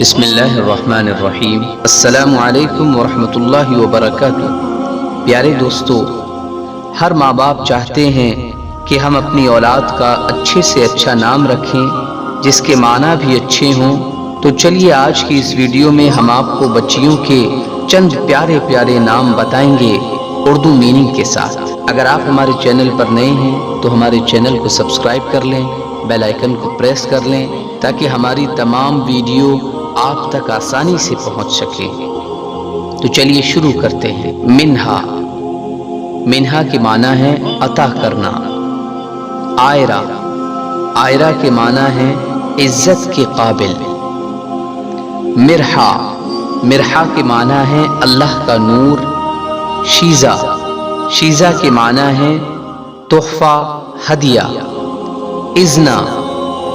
بسم اللہ الرحمن الرحیم۔ السلام علیکم ورحمۃ اللہ وبرکاتہ۔ پیارے دوستو، ہر ماں باپ چاہتے ہیں کہ ہم اپنی اولاد کا اچھے سے اچھا نام رکھیں جس کے معنی بھی اچھے ہوں۔ تو چلیے آج کی اس ویڈیو میں ہم آپ کو بچیوں کے چند پیارے پیارے نام بتائیں گے اردو میننگ کے ساتھ۔ اگر آپ ہمارے چینل پر نئے ہیں تو ہمارے چینل کو سبسکرائب کر لیں، بیل آئیکن کو پریس کر لیں تاکہ ہماری تمام ویڈیو آپ تک آسانی سے پہنچ سکے۔ تو چلیے شروع کرتے ہیں۔ منہا، منہا کے معنی ہے عطا کرنا۔ آئرہ، آئرہ کے معنی ہے عزت کے قابل۔ مرحا، مرحا کے معنی ہے اللہ کا نور۔ شیزہ، شیزہ کے معنی ہے تحفہ، ہدیہ۔ اذنا،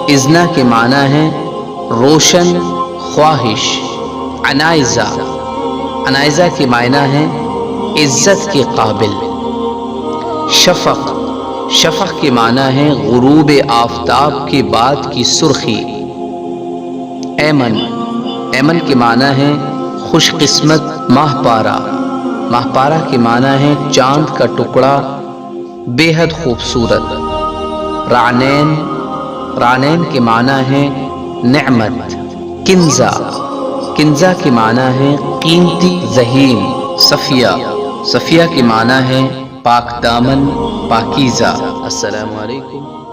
اذنا کے معنی ہے روشن، خواہش۔ عنائزہ، عنائزہ کے معنی ہے عزت کے قابل۔ شفق، شفق کے معنی ہے غروب آفتاب کے بعد کی سرخی۔ ایمن، ایمن کے معنی ہے خوش قسمت، ماہ پارہ۔ ماہ پارہ کے معنی ہے چاند کا ٹکڑا، بے حد خوبصورت۔ رعنین، رعنین کے معنی ہے نعمت۔ کنزہ، کنزہ کے معنی ہے قیمتی ذہین۔ صفیہ، صفیہ کے معنی ہے پاک دامن، پاکیزہ۔ السلام علیکم۔